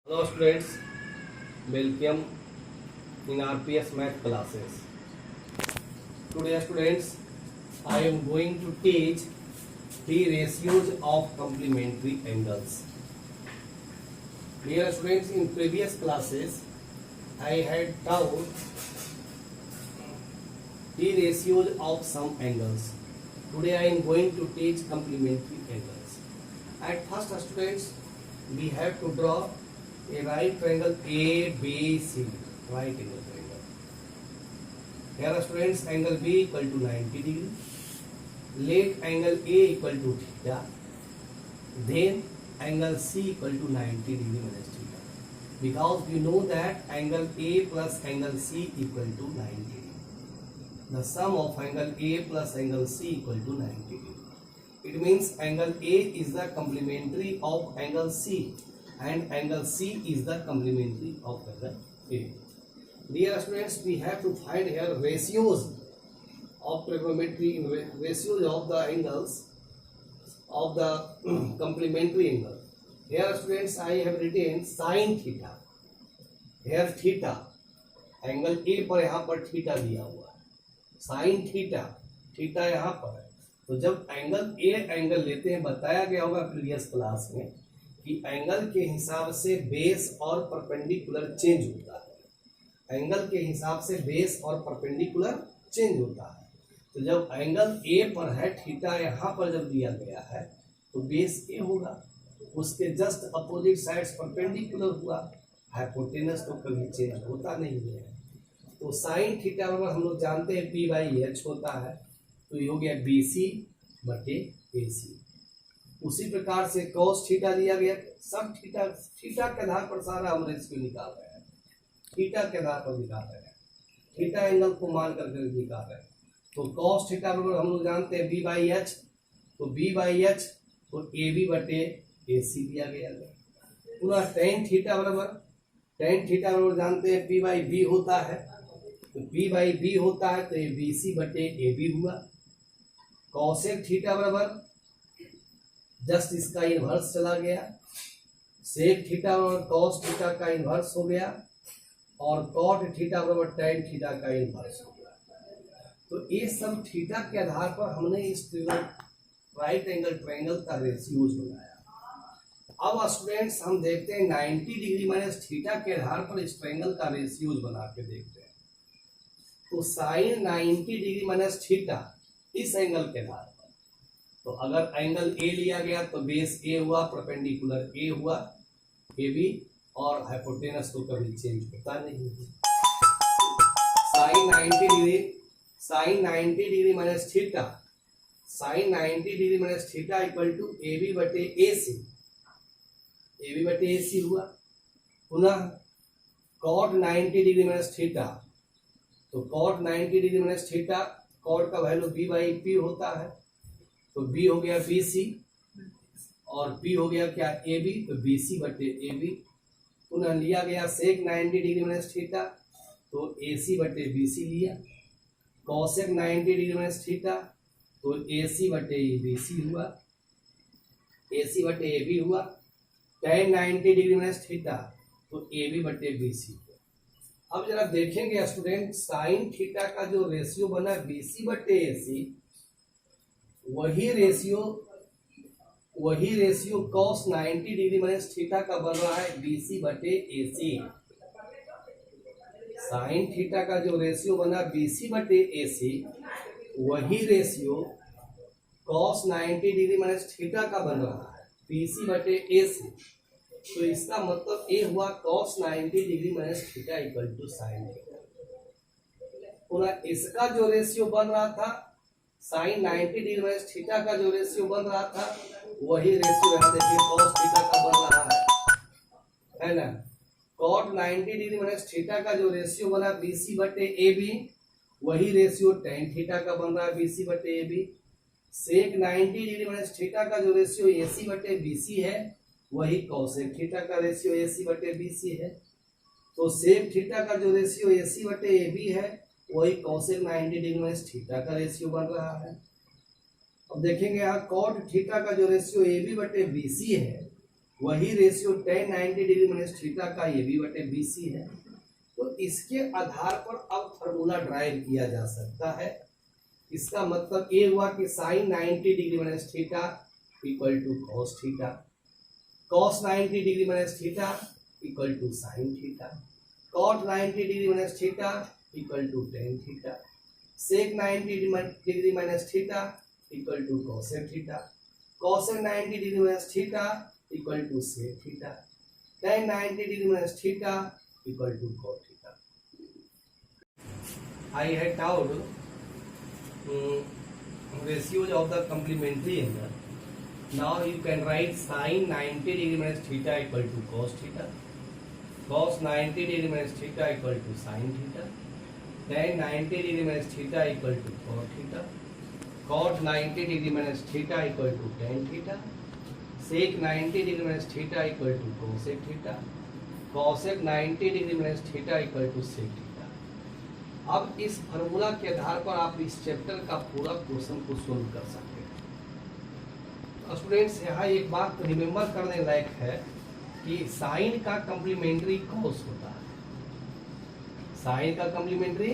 Hello students, welcome in RPS math classes. Today students, I am going to teach the ratios of complementary angles. Dear students, in previous classes, I had taught the ratios of some angles. Today I am going to teach complementary angles. At first students, we have to draw a right triangle ABC, right angle triangle. Here students, angle B equal to 90 degree. Let angle A equal to theta. Then angle C equal to 90 degree minus theta. Because we know that angle A plus angle C equal to 90 degree. The sum of angle A plus angle C equal to 90 degree. It means angle A is the complementary of angle C. And angle C is the complementary of angle A. Dear students, we have to find here ratios of trigonometry, ratios of the angles of the complementary angle. Here students, I have written sin theta. Here theta, angle A पर यहाँ पर theta दिया हुआ है, sin theta, theta यहाँ पर है. तो जब एंगल ए एंगल लेते हैं, बताया गया होगा प्रीवियस क्लास में कि एंगल के हिसाब से बेस और परपेंडिकुलर चेंज होता है. एंगल के हिसाब से बेस और परपेंडिकुलर चेंज होता है. तो जब एंगल ए पर है, थीटा यहाँ पर जब दिया गया है, तो बेस ए होगा, उसके जस्ट अपोजिट साइड्स परपेंडिकुलर हुआ. हाइपोटेनस तो कभी चेंज होता नहीं है. तो साइन थीटा बराबर हम लोग जानते हैं पी बाई एच होता है. तो ये हो गया बी सी बटे ए सी. उसी प्रकार से cos थीटा दिया गया, सब थीटा के आधार पर सारा हम रेशियो निकाल रहे हैं, थीटा के आधार पर निकाल रहे हैं, थीटा एंगल को मान करके निकाल रहे हैं. तो cos थीटा बराबर हम लोग जानते हैं बी बाई एच. तो बी बाई एच तो ए बी बटे ए सी दिया गया है. पुनः tan थीटा बराबर जानते हैं पी बाई बी होता है. तो पी बाई बी होता है तो ये बी सी बटे ए बी हुआ. cosec थीटा बराबर जस्ट इसका इन्वर्स चला गया. सेक थीटा बराबर कॉस थीटा का इन्वर्स हो गया, और कॉट थीटा बराबर टैन थीटा का इन्वर्स हो गया. तो ये सब थीटा के आधार पर हमने इस राइट एंगल ट्रायंगल का रेशियोज बनाया. अब स्टूडेंट्स हम देखते हैं 90 डिग्री माइनस थीटा के आधार पर इस ट्रायंगल का रेशियोज बना के देखते हैं. तो साइन 90 डिग्री माइनस थीटा इस एंगल के आधार पर, तो अगर एंगल ए लिया गया तो बेस ए हुआ, परपेंडिकुलर ए हुआ ए बी, और हाइपोटेनस तो कभी चेंज होता नहीं है. Sine 90 degree minus theta, sine 90 degree minus theta equal to A B बटे ए सी, ए बी बटे ए सी हुआ. पुनः कॉट 90 डिग्री माइनस थीटा, तो cot 90 degree minus theta, cot का वैल्यू बी बाई पी होता है. तो B हो गया बी सी, और पी हो गया क्या ए बी, तो बी सी बटे ए बी. पुनः लिया गया सेक 90 डिग्री माइनस थीटा, तो ए सी बटे बी सी लिया. कॉसेक 90 डिग्री माइनस थीटा, तो ए सी बटे बी सी हुआ, ए सी बटे ए बी हुआ. टेन 90 डिग्री माइनस थीटा, तो ए बी बटे बी सी. अब जरा देखेंगे स्टूडेंट, साइन थीटा का जो रेशियो बना बी सी बटे ए सी, वही ratio cos 90 degree minus theta का बन रहा है बी सी बटे ए सी. साइन थीटा का जो रेशियो बना बी सी बटे ए सी, वही ratio cos 90 degree minus theta का बन रहा है बी सी बटे ए सी. तो इसका मतलब ए हुआ cos 90 degree minus theta equal to sine theta. पूरा इसका जो रेशियो बन रहा था साइन 90 डिग्री माइनस थीटा का जो रेशियो बन रहा था, वही रेशियो यहाँ देखिए cos थीटा का बन रहा है ना. cot 90 डिग्री माइनस थीटा का जो रेशियो बना बी सी बटे ए बी, वही रेशियो tan थीटा का बन रहा है बी सी बटे A B. Sec 90 degree minus theta का जो रेशियो ए सी बटे बी सी है, वही cosec थीटा का रेशियो ए सी बटे बी सी है. तो सेक थीटा का जो रेशियो ए सी बटे ए बी है, वही cosec 90 डिग्री माइनस थीटा का रेशियो बन रहा है. अब देखेंगे यहाँ cot थीटा का जो रेशियो ए बी बटे बी सी है, वही ratio tan 90 degree minus theta का ये भी बटे BC है। तो इसके आधार पर अब फॉर्मूला ड्राइव किया जा सकता है। इसका मतलब ये हुआ कि sin 90 degree minus theta equal to cos theta, cos 90 degree minus theta equal to sin theta, cot 90 degree minus theta equal to tan theta, sec 90 degree minus theta equal to cosec theta, cosec 90 degree minus theta equal to sec theta, tan 90 degree minus theta equal to cot theta. I had told ratios of the complementary angle. Now you can write sin 90 degree minus theta equal to cos theta, cos 90 degree minus theta equal to sin theta, tan 90 degree minus theta equal to cot theta, cot 90 degree minus theta equal to tan theta, sec 90 degree minus theta equal to cosec theta, cosec 90 degree minus theta equal to sec theta। अब इस formula के आधार पर आप इस chapter का पूरा question को solve कर सकते हैं। तो स्टूडेंट्स यहाँ एक बात रिमेम्बर करने लायक है कि साइन का कम्प्लीमेंट्री कॉस होता है, साइन का कम्प्लीमेंट्री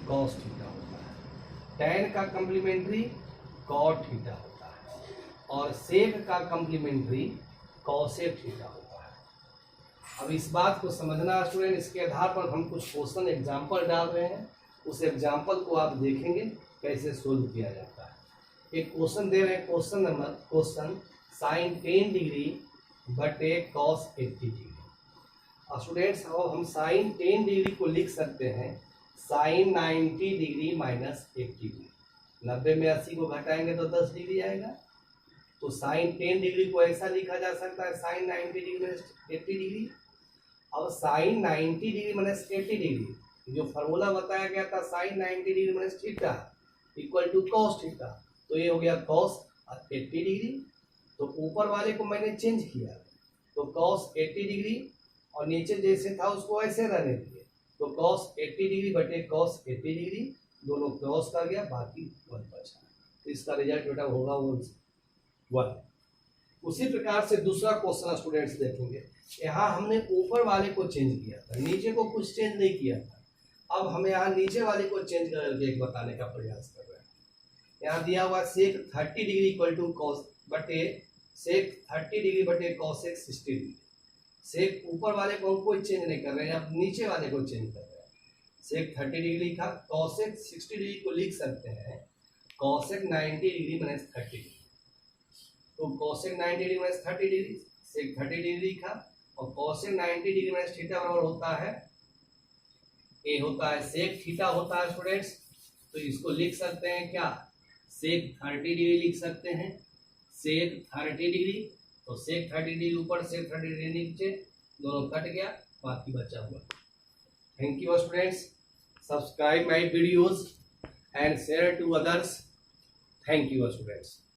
कॉस थीटा होता है, टैन का कम्प्लीमेंट्री कॉट थीटा होता है और सेक का कम्प्लीमेंट्री कॉसेक थीटा होता है। अब इस बात को समझना स्टूडेंट, इसके आधार पर हम कुछ क्वेश्चन एग्जाम्पल डाल रहे हैं, उस एग्जाम्पल को आप देखेंगे कैसे सोल्व किया जाता है। एक क्वेश्चन दे रहे हैं, क्वेश्चन साइन 10 डिग्री बटे कॉस 80 डिग्री। स्टूडेंट्स अब हम साइन 10 डिग्री को लिख सकते हैं साइन 90 डिग्री माइनस 80 डिग्री। 90 में 80 को घटाएंगे तो 10 डिग्री आएगा। तो साइन 10 डिग्री को ऐसा लिखा जा सकता है साइन 90 डिग्री माइनस 80 डिग्री। अब साइन 90 डिग्री माइनस 80 डिग्री जो फार्मूला बताया गया था sine 90 degree minus theta equal to cos theta, तो ये हो गया कॉस 80 डिग्री। तो ऊपर वाले को मैंने चेंज किया तो कॉस 80 डिग्री और नीचे जैसे था उसको ऐसे रहने दिए, तो कॉस 80 डिग्री बटे कॉस 80 डिग्री दोनों क्रॉस कर गया, बाकी 1 बचा। तो इसका रिजल्ट बेटा होगा 1। उसी प्रकार से दूसरा क्वेश्चन स्टूडेंट्स देखेंगे। यहाँ हमने ऊपर वाले को चेंज किया था, नीचे को कुछ चेंज नहीं किया था। अब हमें यहाँ नीचे वाले को चेंज करके एक बताने का प्रयास कर रहे हैं। यहाँ दिया हुआ सेक 30 डिग्री इक्वल टू कॉस बटे सेक 30 डिग्री बटे कॉसेक 60 डिग्री। सेक ऊपर वाले को हम कोई चेंज नहीं कर रहे हैं, अब नीचे वाले को चेंज कर रहे हैं। सेक 30 डिग्री लिखा, कॉसेक 60 डिग्री को लिख सकते हैं कॉसेक 90 डिग्री माइनस 30 डिग्री। तो कॉसेक 90 डिग्री माइनस 30 डिग्री, सेक 30 डिग्री लिखा और कॉसेक 90 डिग्री माइनस थीटा बराबर होता है ए होता है सेक थीटा होता है स्टूडेंट्स। तो इसको लिख सकते हैं क्या, सेक 30 डिग्री लिख सकते हैं, सेक 30 डिग्री। तो सेक 30 डिग्री ऊपर सेक 30 डिग्री नीचे, दोनों कट गया, बाकी बचा हुआ। Thank you students, subscribe my videos and share to others. Thank you students.